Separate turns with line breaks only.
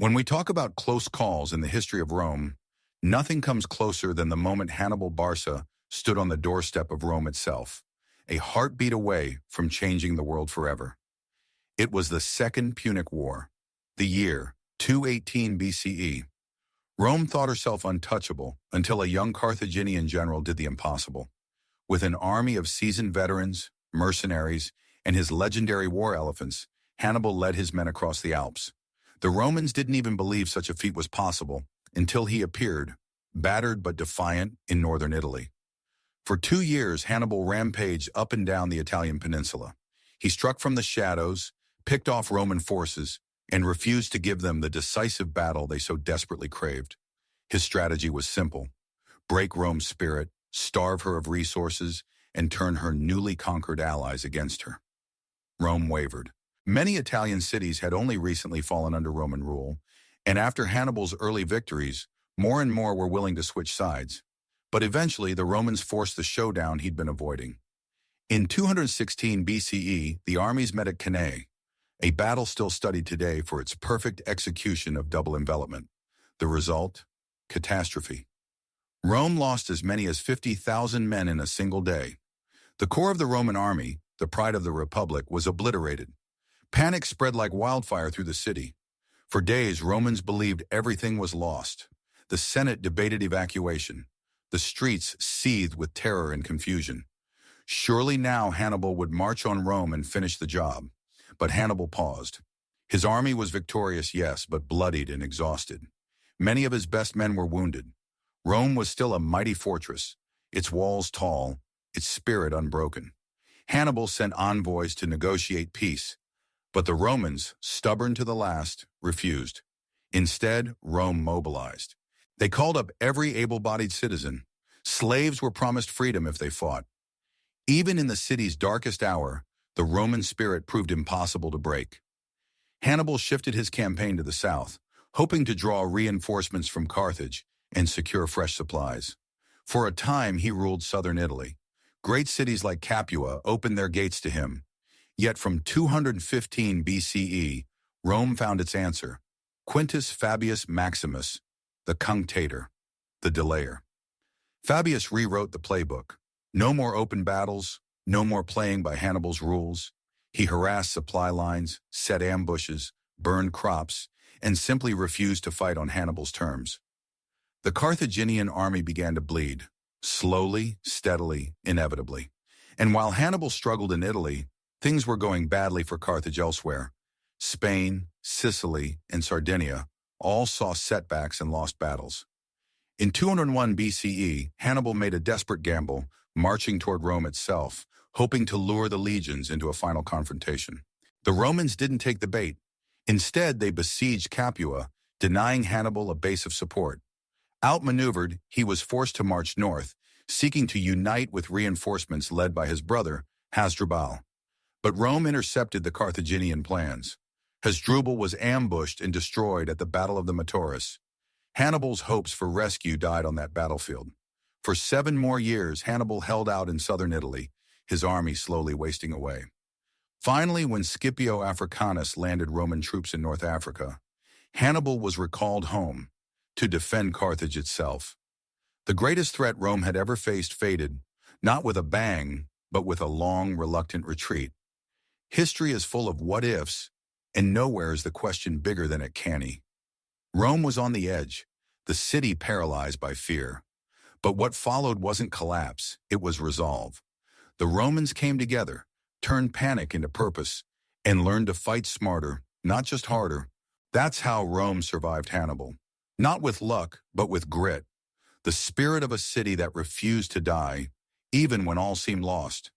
When we talk about close calls in the history of Rome, nothing comes closer than the moment Hannibal Barca stood on the doorstep of Rome itself, a heartbeat away from changing the world forever. It was the Second Punic War, the year 218 BCE. Rome thought herself untouchable until a young Carthaginian general did the impossible. With an army of seasoned veterans, mercenaries, and his legendary war elephants, Hannibal led his men across the Alps. The Romans didn't even believe such a feat was possible until he appeared, battered but defiant, in northern Italy. For 2 years, Hannibal rampaged up and down the Italian peninsula. He struck from the shadows, picked off Roman forces, and refused to give them the decisive battle they so desperately craved. His strategy was simple: break Rome's spirit, starve her of resources, and turn her newly conquered allies against her. Rome wavered. Many Italian cities had only recently fallen under Roman rule, and after Hannibal's early victories, more and more were willing to switch sides. But eventually, the Romans forced the showdown he'd been avoiding. In 216 BCE, the armies met at Cannae, a battle still studied today for its perfect execution of double envelopment. The result? Catastrophe. Rome lost as many as 50,000 men in a single day. The core of the Roman army, the pride of the Republic, was obliterated. Panic spread like wildfire through the city. For days, Romans believed everything was lost. The Senate debated evacuation. The streets seethed with terror and confusion. Surely now Hannibal would march on Rome and finish the job. But Hannibal paused. His army was victorious, yes, but bloodied and exhausted. Many of his best men were wounded. Rome was still a mighty fortress, its walls tall, its spirit unbroken. Hannibal sent envoys to negotiate peace, but the Romans, stubborn to the last, refused. Instead, Rome mobilized. They called up every able-bodied citizen. Slaves were promised freedom if they fought. Even in the city's darkest hour, the Roman spirit proved impossible to break. Hannibal shifted his campaign to the south, hoping to draw reinforcements from Carthage and secure fresh supplies. For a time, he ruled southern Italy. Great cities like Capua opened their gates to him. Yet from 215 BCE, Rome found its answer: Quintus Fabius Maximus, the cunctator, the delayer. Fabius rewrote the playbook. No more open battles, no more playing by Hannibal's rules. He harassed supply lines, set ambushes, burned crops, and simply refused to fight on Hannibal's terms. The Carthaginian army began to bleed, slowly, steadily, inevitably. And while Hannibal struggled in Italy, things were going badly for Carthage elsewhere. Spain, Sicily, and Sardinia all saw setbacks and lost battles. In 201 BCE, Hannibal made a desperate gamble, marching toward Rome itself, hoping to lure the legions into a final confrontation. The Romans didn't take the bait. Instead, they besieged Capua, denying Hannibal a base of support. Outmaneuvered, he was forced to march north, seeking to unite with reinforcements led by his brother, Hasdrubal. But Rome intercepted the Carthaginian plans. Hasdrubal was ambushed and destroyed at the Battle of the Metaurus. Hannibal's hopes for rescue died on that battlefield. For 7 more years, Hannibal held out in southern Italy, his army slowly wasting away. Finally, when Scipio Africanus landed Roman troops in North Africa, Hannibal was recalled home to defend Carthage itself. The greatest threat Rome had ever faced faded, not with a bang, but with a long, reluctant retreat. History is full of what-ifs, and nowhere is the question bigger than at Cannae. Rome was on the edge, the city paralyzed by fear. But what followed wasn't collapse, it was resolve. The Romans came together, turned panic into purpose, and learned to fight smarter, not just harder. That's how Rome survived Hannibal. Not with luck, but with grit. The spirit of a city that refused to die, even when all seemed lost.